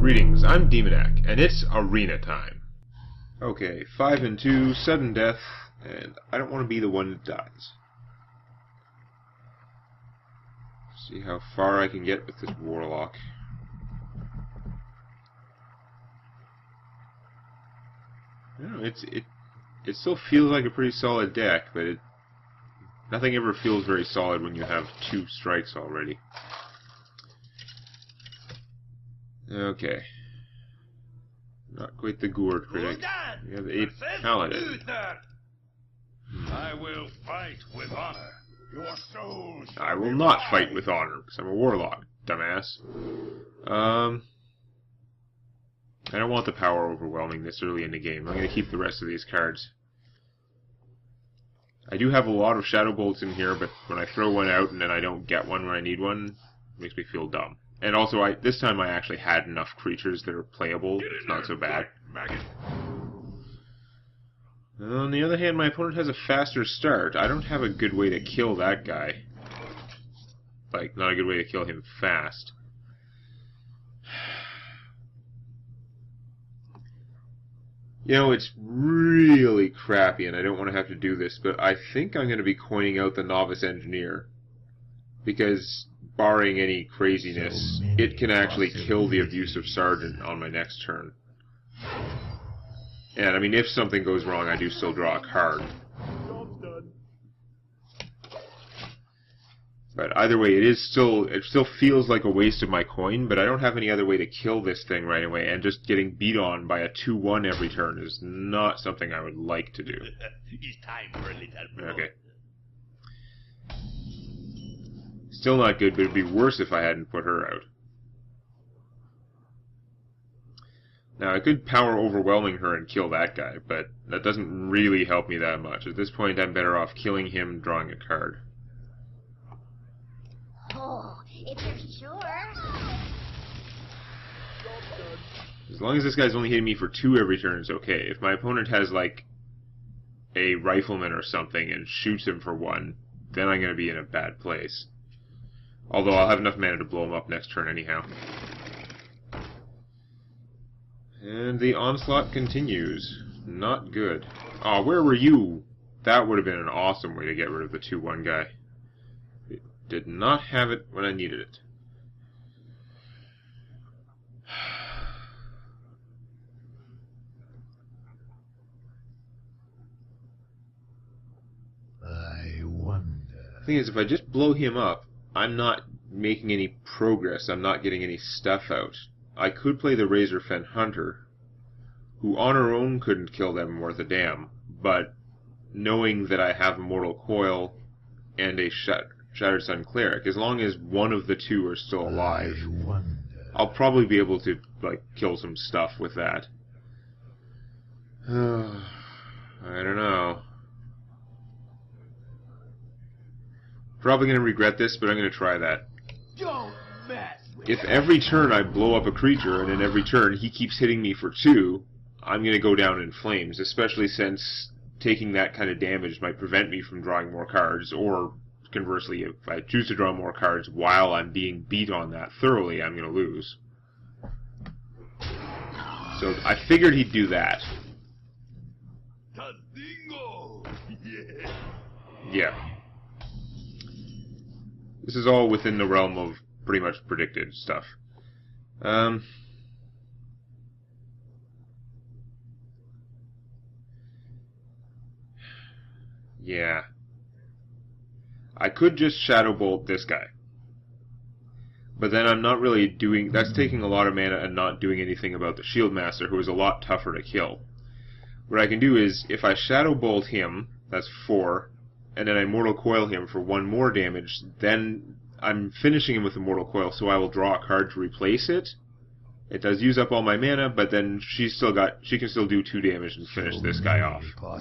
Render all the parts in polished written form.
Greetings, I'm Demonac, and it's arena time. Okay, 5 and 2, sudden death, and I don't want to be the one that dies. See how far I can get with this Warlock. I don't know, it still feels like a pretty solid deck, but nothing ever feels very solid when you have 2 strikes already. Okay. Not quite the Gourd critic. We have 8 Paladin. I will fight with honor. Your soul shall I will not fight with honor, because I'm a Warlock, dumbass. I don't want the power overwhelming this early in the game. I'm going to keep the rest of these cards. I do have a lot of Shadow Bolts in here, but when I throw one out and then I don't get one when I need one, it makes me feel dumb. And also, this time I actually had enough creatures that are playable. It's not so bad. On the other hand, my opponent has a faster start. I don't have a good way to kill that guy. Like, not a good way to kill him fast. You know, it's really crappy, and I don't want to have to do this, but I think I'm going to be coining out the Novice Engineer. Because, barring any craziness, it can actually kill the Abusive Sergeant on my next turn. And, I mean, if something goes wrong, I do still draw a card. But either way, it still feels like a waste of my coin, but I don't have any other way to kill this thing right away, and just getting beat on by a 2-1 every turn is not something I would like to do. It's time for a little blow. Okay. Still not good, but it'd be worse if I hadn't put her out. Now, I could power overwhelming her and kill that guy, but that doesn't really help me that much. At this point, I'm better off killing him and drawing a card. Oh, if you're sure. As long as this guy's only hitting me for 2 every turn, it's okay. If my opponent has, like, a rifleman or something and shoots him for 1, then I'm going to be in a bad place. Although I'll have enough mana to blow him up next turn anyhow. And the onslaught continues. Not good. Aw, where were you? That would have been an awesome way to get rid of the 2-1 guy. It did not have it when I needed it. I wonder. The thing is, if I just blow him up, I'm not making any progress. I'm not getting any stuff out. I could play the Razorfen Hunter, who on her own couldn't kill them worth a damn, but knowing that I have Immortal Coil and a Shattered Sun Cleric, as long as one of the 2 are still alive, I'll probably be able to, like, kill some stuff with that. I don't know. Probably going to regret this, but I'm going to try that. Don't mess with If every turn I blow up a creature, and in every turn he keeps hitting me for 2, I'm going to go down in flames, especially since taking that kind of damage might prevent me from drawing more cards, or conversely, if I choose to draw more cards while I'm being beat on that thoroughly, I'm going to lose. So I figured he'd do that. Yeah. This is all within the realm of pretty much predicted stuff. Yeah. I could just Shadow Bolt this guy. But then I'm not really doing... That's taking a lot of mana and not doing anything about the Shield Master, who is a lot tougher to kill. What I can do is, if I Shadow Bolt him, that's 4, and then I Immortal Coil him for 1 more damage, then I'm finishing him with Immortal Coil, so I will draw a card to replace it. It does use up all my mana, but then she can still do 2 damage and finish this guy off. I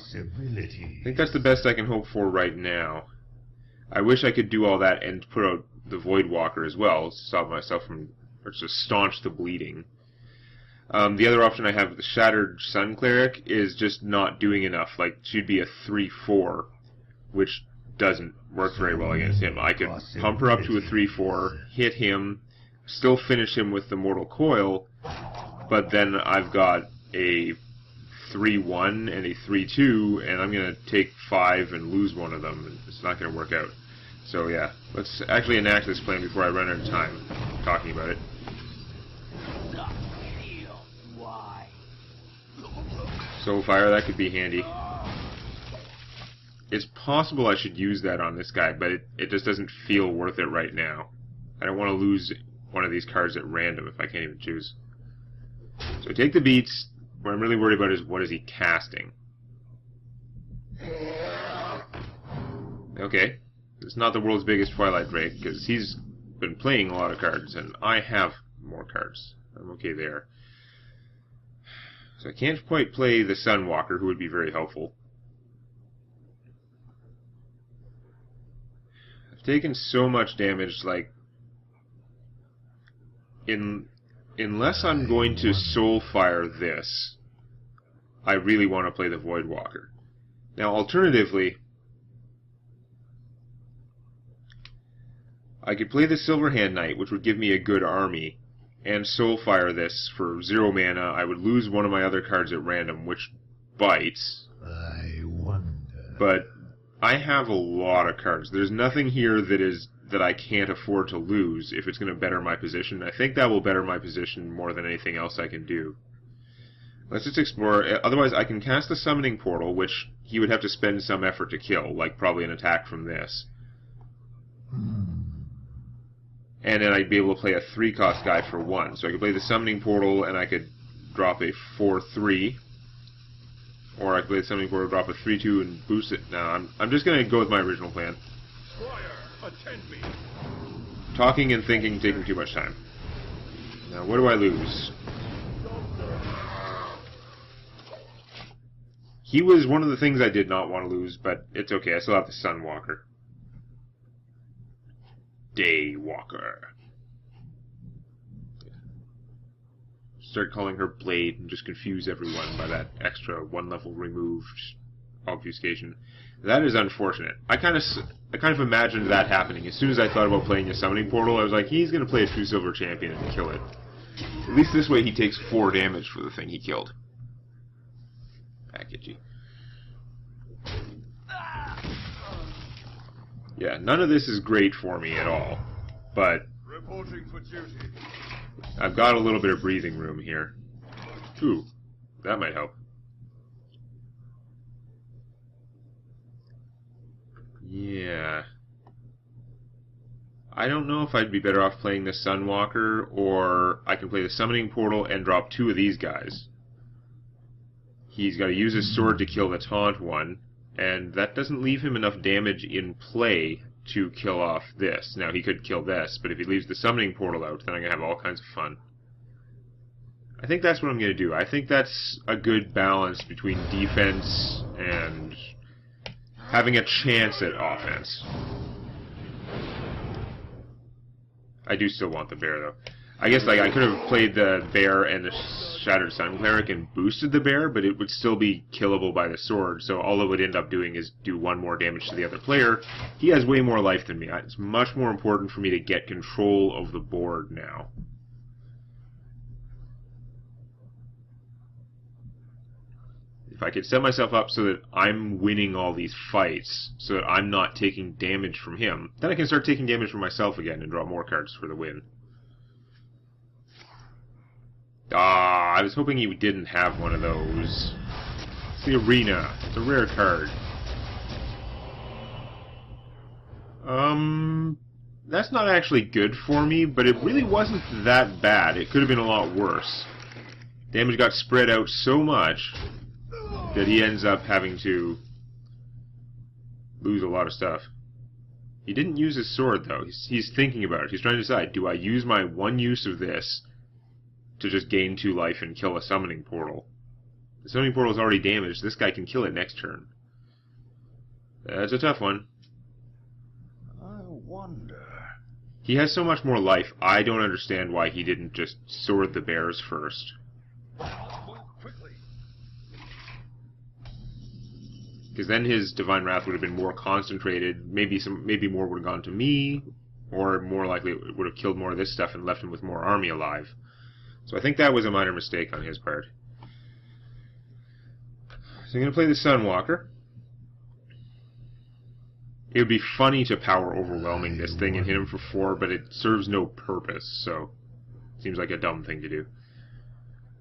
think that's the best I can hope for right now. I wish I could do all that and put out the Voidwalker as well, to stop myself from, or to staunch the bleeding. The other option I have, the Shattered Sun Cleric, is just not doing enough. Like, she'd be a 3-4, which doesn't work very well against him. I could pump her up to a 3-4, hit him, still finish him with the Mortal Coil, but then I've got a 3-1 and a 3-2, and I'm going to take 5 and lose one of them, and it's not going to work out. So yeah, let's actually enact this plan before I run out of time talking about it. Soulfire, that could be handy. It's possible I should use that on this guy, but it just doesn't feel worth it right now. I don't want to lose one of these cards at random if I can't even choose. So take the beats. What I'm really worried about is what is he casting. Okay, it's not the world's biggest Twilight Drake, because he's been playing a lot of cards, and I have more cards. I'm okay there. So I can't quite play the Sunwalker, who would be very helpful. I've taken so much damage, like, unless I'm going to Soulfire this, I really want to play the Voidwalker. Now, alternatively, I could play the Silverhand Knight, which would give me a good army, and Soulfire this for 0 mana. I would lose one of my other cards at random, which bites. I wonder. But I have a lot of cards. There's nothing here that I can't afford to lose if it's going to better my position. I think that will better my position more than anything else I can do. Let's just explore. Otherwise, I can cast the Summoning Portal, which he would have to spend some effort to kill, like probably an attack from this. And then I'd be able to play a 3-cost guy for 1. So I could play the Summoning Portal, and I could drop a 4-3. Or I could play the Summoning Portal, drop a 3-2, and boost it. No, I'm just going to go with my original plan. Attend me. Talking and thinking taking too much time. Now, what do I lose? He was one of the things I did not want to lose, but it's okay. I still have the Sunwalker. Daywalker. Start calling her Blade and just confuse everyone by that extra 1 level removed obfuscation. That is unfortunate. I kind of imagined that happening. As soon as I thought about playing a Summoning Portal, I was like, he's going to play a True Silver Champion and kill it. At least this way he takes 4 damage for the thing he killed. Packagey. Yeah, none of this is great for me at all, but Reporting for duty. I've got a little bit of breathing room here. Ooh, that might help. Yeah. I don't know if I'd be better off playing the Sunwalker, or I can play the Summoning Portal and drop 2 of these guys. He's got to use his sword to kill the taunt one, and that doesn't leave him enough damage in play to kill off this. Now, he could kill this, but if he leaves the Summoning Portal out, then I'm going to have all kinds of fun. I think that's what I'm going to do. I think that's a good balance between defense and having a chance at offense. I do still want the bear, though. I guess like I could have played the bear and the Shattered Sun Cleric and boosted the bear, but it would still be killable by the sword, so all it would end up doing is do 1 more damage to the other player. He has way more life than me. It's much more important for me to get control of the board now. If I could set myself up so that I'm winning all these fights, so that I'm not taking damage from him, then I can start taking damage from myself again and draw more cards for the win. Ah, I was hoping he didn't have one of those. It's the Arena. It's a rare card. That's not actually good for me, but it really wasn't that bad. It could have been a lot worse. Damage got spread out so much that he ends up having to lose a lot of stuff. He didn't use his sword, though. He's thinking about it. He's trying to decide, do I use my 1 use of this to just gain 2 life and kill a Summoning Portal? The Summoning Portal is already damaged. This guy can kill it next turn. That's a tough one. I wonder. He has so much more life, I don't understand why he didn't just sword the bears first. Move quickly. Because then his Divine Wrath would have been more concentrated. Maybe more would have gone to me, or more likely it would have killed more of this stuff and left him with more army alive. So I think that was a minor mistake on his part. So I'm going to play the Sunwalker. It would be funny to power overwhelming this thing and hit him for 4, but it serves no purpose, so it seems like a dumb thing to do.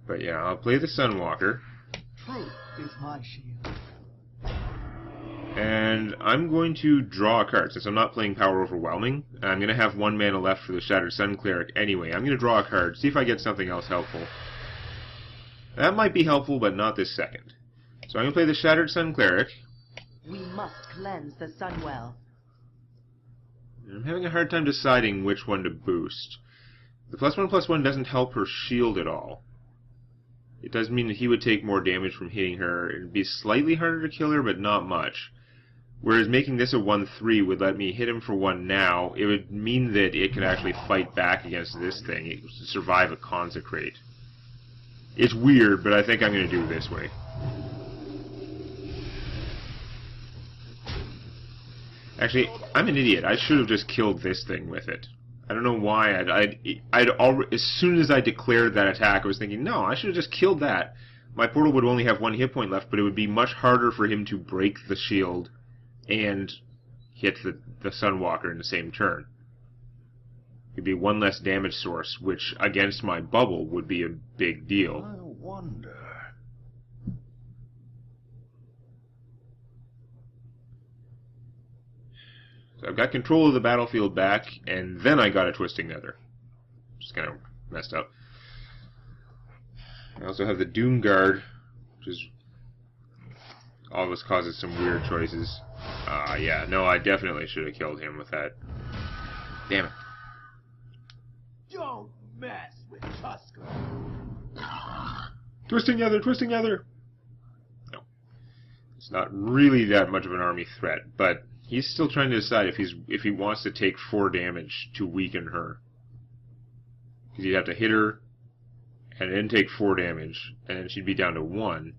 But yeah, I'll play the Sunwalker. Truth is my shield. And I'm going to draw a card. Since I'm not playing Power Overwhelming, I'm going to have 1 mana left for the Shattered Sun Cleric anyway. I'm going to draw a card, see if I get something else helpful. That might be helpful, but not this second. So I'm going to play the Shattered Sun Cleric. We must cleanse the Sunwell. I'm having a hard time deciding which one to boost. The +1/+1 doesn't help her shield at all. It does mean that he would take more damage from hitting her. It would be slightly harder to kill her, but not much. Whereas making this a 1/3 would let me hit him for 1 now. It would mean that it could actually fight back against this thing. It could survive a Consecrate. It's weird, but I think I'm going to do it this way. Actually, I'm an idiot. I should have just killed this thing with it. I don't know why. As soon as I declared that attack, I was thinking, no, I should have just killed that. My portal would only have 1 hit point left, but it would be much harder for him to break the shield and hit the Sunwalker in the same turn. It would be 1 less damage source, which against my bubble would be a big deal. I wonder. So I've got control of the battlefield back, and then I got a Twisting Nether. Just kind of messed up. I also have the Doom Guard, which is always causes some weird choices. Yeah, no, I definitely should have killed him with that. Damn it. Don't mess with Tusker. Twisting Nether, Twisting Nether! No. It's not really that much of an army threat, but he's still trying to decide if he wants to take 4 damage to weaken her. Because he'd have to hit her, and then take 4 damage, and then she'd be down to 1.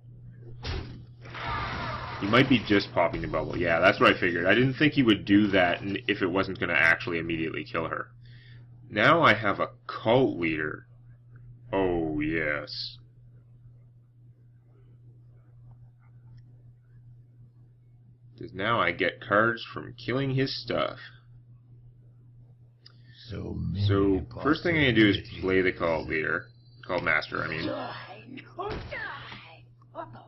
He might be just popping the bubble. Yeah, that's what I figured. I didn't think he would do that if it wasn't going to actually immediately kill her. Now I have a Cult Leader. Oh, yes. Because now I get cards from killing his stuff. So, first thing I'm going to do is play the Cult Leader. Cult Master, I mean. Die or die. Or both.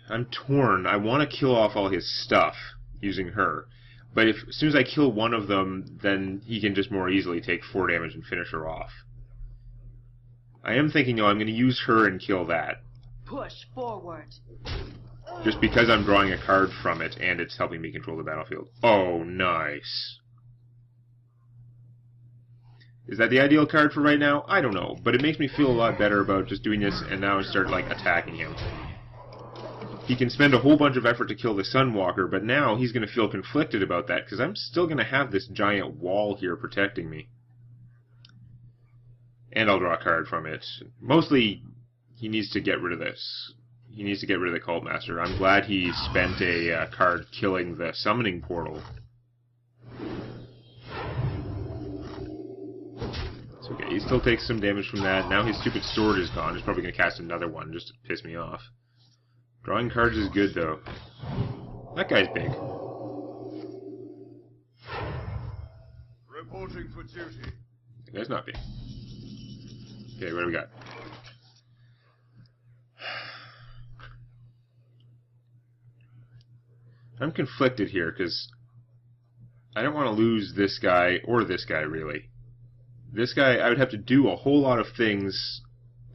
I'm torn. I want to kill off all his stuff using her. But as soon as I kill one of them, then he can just more easily take 4 damage and finish her off. I am thinking, no, I'm going to use her and kill that. Push forward. Just because I'm drawing a card from it and it's helping me control the battlefield. Oh, nice. Is that the ideal card for right now? I don't know, but it makes me feel a lot better about just doing this and now I start, like, attacking him. He can spend a whole bunch of effort to kill the Sunwalker, but now he's going to feel conflicted about that because I'm still going to have this giant wall here protecting me. And I'll draw a card from it. Mostly, he needs to get rid of this. He needs to get rid of the Cult Master. I'm glad he spent a card killing the Summoning Portal. It's okay. He still takes some damage from that. Now his stupid sword is gone. He's probably going to cast another one just to piss me off. Drawing cards is good, though. That guy's big. Reporting for duty. That guy's not big. Okay, what do we got? I'm conflicted here, because I don't want to lose this guy, or this guy, really. This guy, I would have to do a whole lot of things.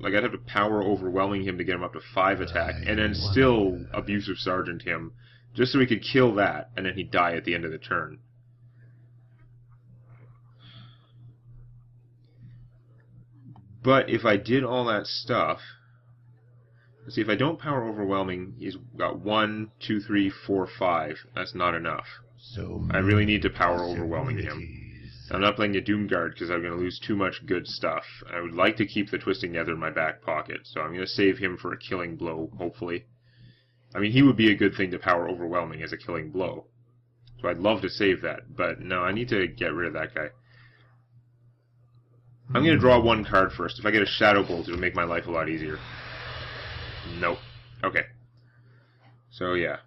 Like, I'd have to power overwhelming him to get him up to 5 attack, and then still Abusive Sergeant him, just so he could kill that, and then he'd die at the end of the turn. But if I did all that stuff... Let's see, if I don't power overwhelming, he's got 1, 2, 3, 4, 5. That's not enough. I really need to power overwhelming him. I'm not playing the Doom Guard because I'm going to lose too much good stuff. I would like to keep the Twisting Nether in my back pocket, so I'm going to save him for a killing blow, hopefully. I mean, he would be a good thing to power overwhelming as a killing blow. So I'd love to save that, but no, I need to get rid of that guy. I'm going to draw one card first. If I get a Shadow Bolt, it'll make my life a lot easier. Nope. Okay. So, yeah.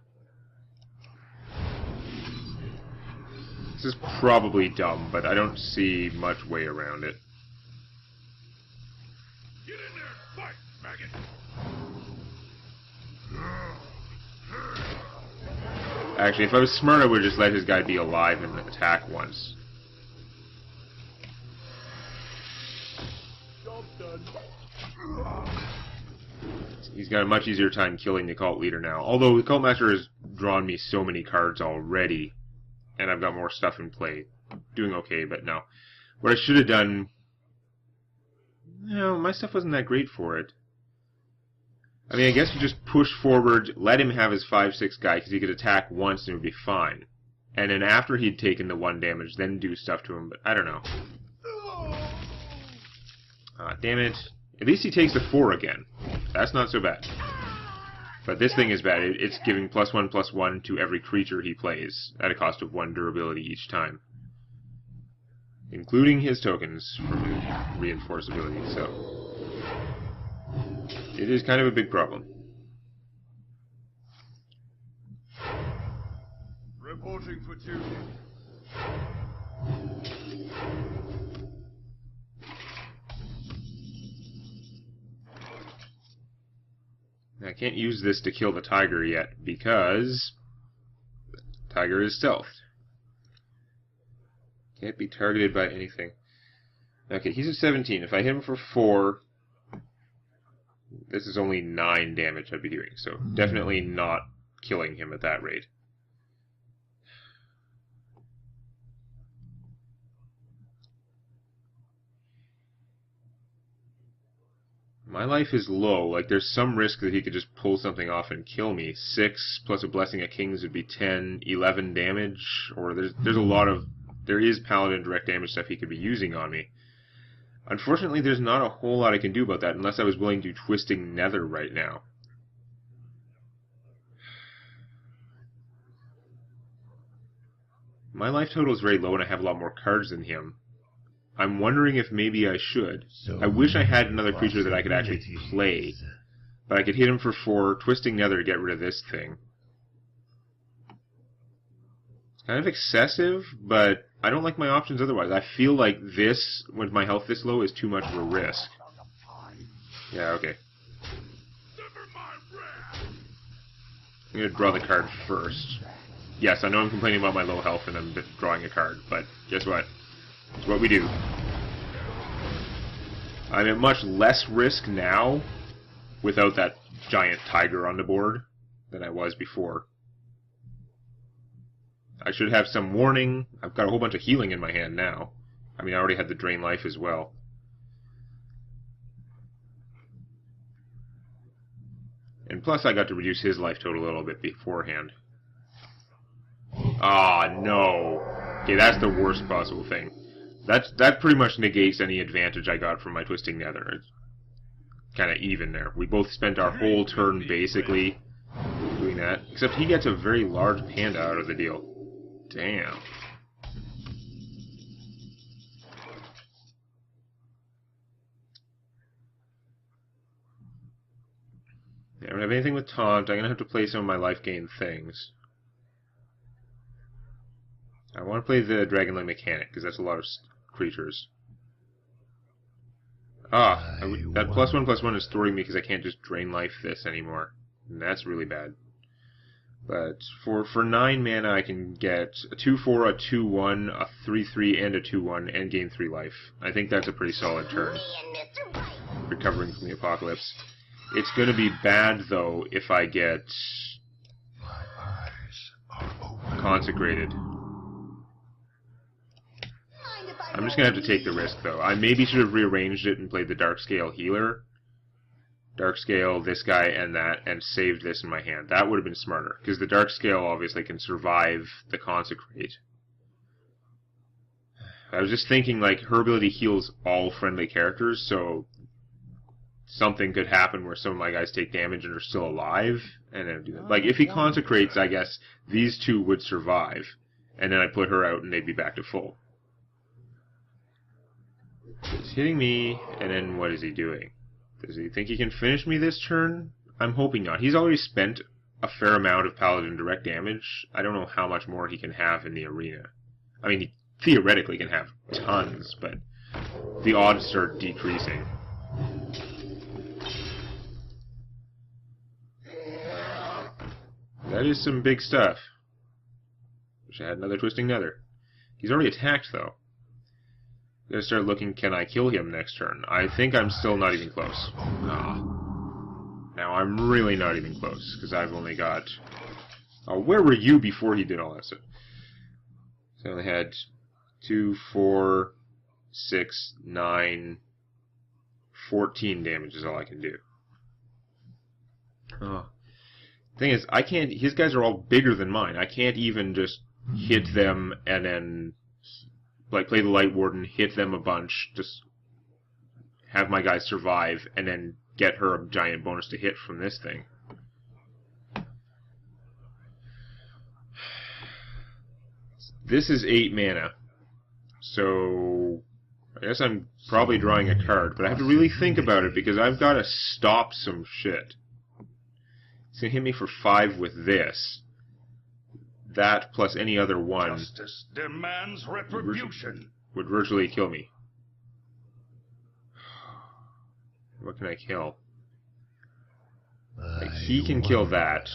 This is probably dumb, but I don't see much way around it. Get in there, fight, maggot. Actually, if I was smart, I would just let his guy be alive and attack once. He's got a much easier time killing the cult leader now. Although the cult master has drawn me so many cards already, and I've got more stuff in play. Doing okay, but no. What I should have done... No, my stuff wasn't that great for it. I mean, I guess you just push forward, let him have his 5/6 guy, because he could attack once and it would be fine. And then after he'd taken the 1 damage, then do stuff to him, but I don't know. Damn it. At least he takes the 4 again. That's not so bad. But this thing is bad. It's giving +1/+1 to every creature he plays, at a cost of 1 durability each time. Including his tokens from his reinforce ability, so... It is kind of a big problem. Reporting for duty. Now, I can't use this to kill the tiger yet, because... the tiger is stealthed. Can't be targeted by anything. Okay, he's at 17. If I hit him for 4... this is only 9 damage I'd be doing, so definitely not killing him at that rate. My life is low. Like, there's some risk that he could just pull something off and kill me. 6 plus a Blessing of Kings would be 10, 11 damage, or there's a lot of... there is Paladin direct damage stuff he could be using on me. Unfortunately, there's not a whole lot I can do about that unless I was willing to Twisting Nether right now. My life total is very low and I have a lot more cards than him. I'm wondering if maybe I should. I wish I had another creature that I could actually play. But I could hit him for 4, Twisting Nether to get rid of this thing. It's kind of excessive, but I don't like my options otherwise. I feel like this, with my health this low, is too much of a risk. Yeah, okay. I'm going to draw the card first. Yes, I know I'm complaining about my low health and I'm drawing a card, but guess what? It's what we do. I'm at much less risk now, without that giant tiger on the board, than I was before. I should have some warning. I've got a whole bunch of healing in my hand now. I mean, I already had the drain life as well. And plus I got to reduce his life total a little bit beforehand. Ah, no. Okay, that's the worst possible thing. That pretty much negates any advantage I got from my Twisting Nether. It's kind of even there. We both spent our whole turn basically doing that. Except he gets a very large panda out of the deal. Damn. I don't have anything with taunt. I'm going to have to play some of my life gain things. I want to play the Dragonlane Mechanic, because that's a lot of creatures. Ah, that +1/+1 is throwing me because I can't just drain life this anymore. And that's really bad. But for 9 mana I can get a 2/4, a 2/1, a 3/3, and a 2/1, and gain 3 life. I think that's a pretty solid turn. Recovering from the apocalypse. It's going to be bad, though, if I get consecrated. I'm just going to have to take the risk, though. I maybe should have rearranged it and played the Dark Scale Healer. Dark Scale, this guy, and that, and saved this in my hand. That would have been smarter, because the Dark Scale obviously can survive the Consecrate. I was just thinking, like, her ability heals all friendly characters, so something could happen where some of my guys take damage and are still alive, and then do that. Like, if he Consecrates, I guess these two would survive, and then I put her out and they'd be back to full. He's hitting me, and then what is he doing? Does he think he can finish me this turn? I'm hoping not. He's already spent a fair amount of Paladin direct damage. I don't know how much more he can have in the arena. I mean, he theoretically can have tons, but the odds start decreasing. That is some big stuff. Wish I had another Twisting Nether. He's already attacked, though. Gotta start looking, can I kill him next turn? I think I'm still not even close. Now I'm really not even close, because I've only got... Oh, where were you before he did all that stuff? So I only had 2, 4, 6, 9, 14 damage is all I can do. Thing is, I can't... His guys are all bigger than mine. I can't even just hit them and then... Like, play the Light Warden, hit them a bunch, just have my guys survive, and then get her a giant bonus to hit from this thing. This is 8 mana, so I guess I'm probably drawing a card, but I have to really think about it, because I've got to stop some shit. It's going to hit me for 5 with this. That plus any other one Justice demands retribution. would virtually kill me. What can I kill? Like, he can kill that.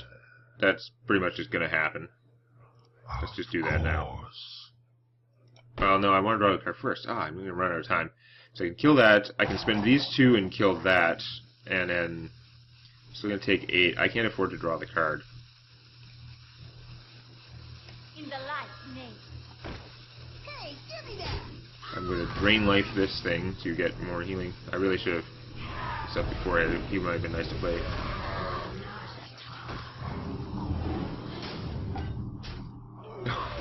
That's pretty much just going to happen. Let's just do that now. Well, no, I want to draw the card first. I'm going to run out of time. So I can kill that. I can spend these 2 and kill that. And then... I'm still going to take 8. I can't afford to draw the card. In the light name. Hey, give me that. I'm going to drain life this thing to get more healing. I really should have this up before. He might have been nice to play.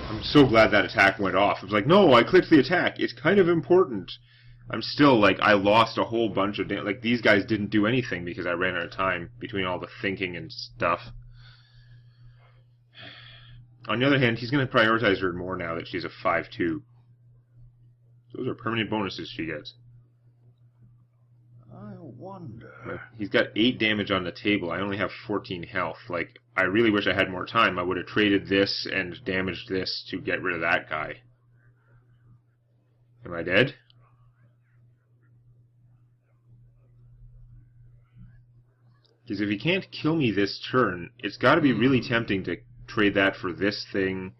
I'm so glad that attack went off. I was like, no, I clicked the attack. It's kind of important. I'm still, like, I lost a whole bunch of... Like, these guys didn't do anything because I ran out of time between all the thinking and stuff. On the other hand, he's going to prioritize her more now that she's a 5/2. Those are permanent bonuses she gets. I wonder... But he's got 8 damage on the table. I only have 14 health. Like, I really wish I had more time. I would have traded this and damaged this to get rid of that guy. Am I dead? Because if he can't kill me this turn, it's got to be really tempting to trade that for this thing,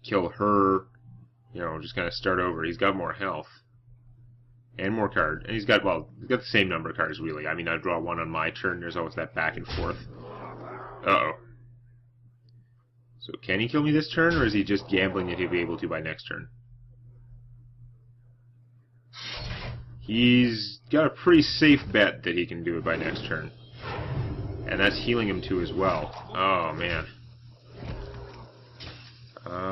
kill her, you know, just kind of start over. He's got more health. And more card. And he's got, well, he's got the same number of cards, really. I mean, I draw 1 on my turn. There's always that back and forth. Uh-oh. So can he kill me this turn, or is he just gambling that he'll be able to by next turn? He's got a pretty safe bet that he can do it by next turn. And that's healing him too as well. Oh, man.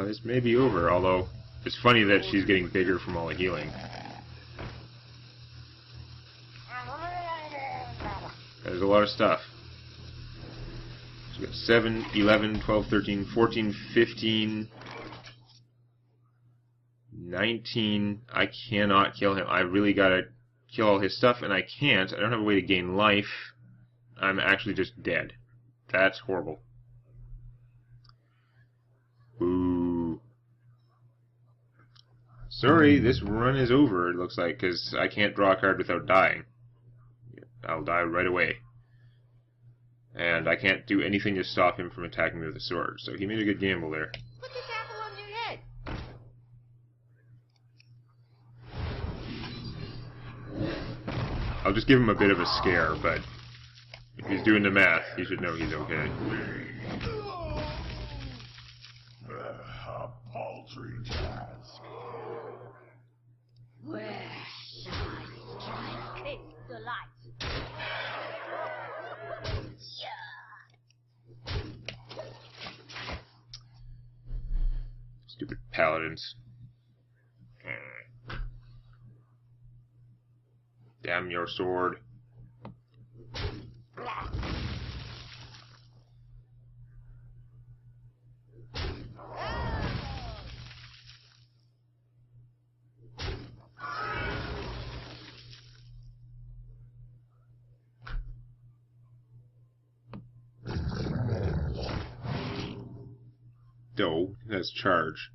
This may be over, although it's funny that she's getting bigger from all the healing. There's a lot of stuff. So we got 7, 11, 12, 13, 14, 15, 19. I cannot kill him. I really gotta kill all his stuff, and I can't. I don't have a way to gain life. I'm actually just dead. That's horrible. Ooh. Sorry, this run is over, it looks like, because I can't draw a card without dying. I'll die right away. And I can't do anything to stop him from attacking me with a sword, so he made a good gamble there. Put this apple on your head. I'll just give him a bit of a scare, but if he's doing the math, he should know he's okay. A paltry task. Where shall I strike? It's the light. Stupid paladins. Damn your sword. bestow. That's charge.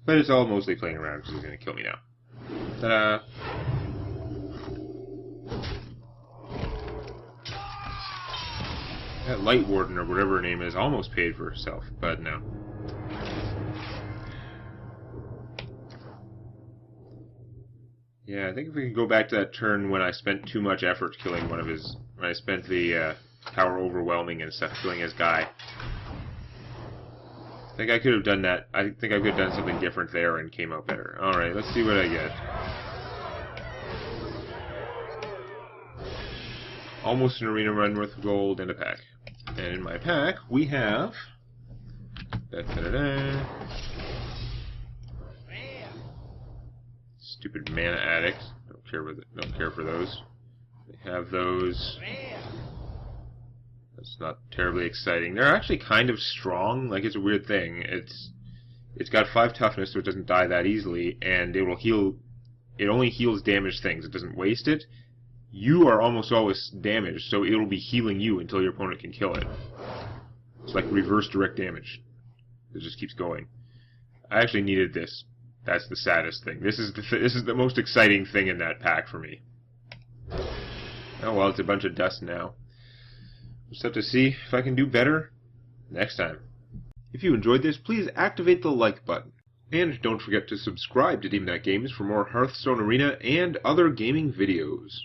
But it's all mostly playing around because he's going to kill me now. Ta-da! That Light Warden, or whatever her name is, almost paid for herself, but no. Yeah, I think if we could go back to that turn when I spent too much effort killing one of his... When I spent the power overwhelming and stuff killing his guy. I think I could have done that. I think I could have done something different there and came out better. Alright, let's see what I get. Almost an arena run worth of gold and a pack. And in my pack, we have... Da-da-da-da. Stupid mana addicts. Don't care for those. They have those. That's not terribly exciting. They're actually kind of strong. Like, it's a weird thing. It's got 5 toughness, so it doesn't die that easily, and it will heal. It only heals damaged things. It doesn't waste it. You are almost always damaged, so it'll be healing you until your opponent can kill it. It's like reverse direct damage. It just keeps going. I actually needed this. That's the saddest thing. This is the most exciting thing in that pack for me. Oh well, it's a bunch of dust now. Just have to see if I can do better next time. If you enjoyed this, please activate the like button. And don't forget to subscribe to Demonac Games for more Hearthstone Arena and other gaming videos.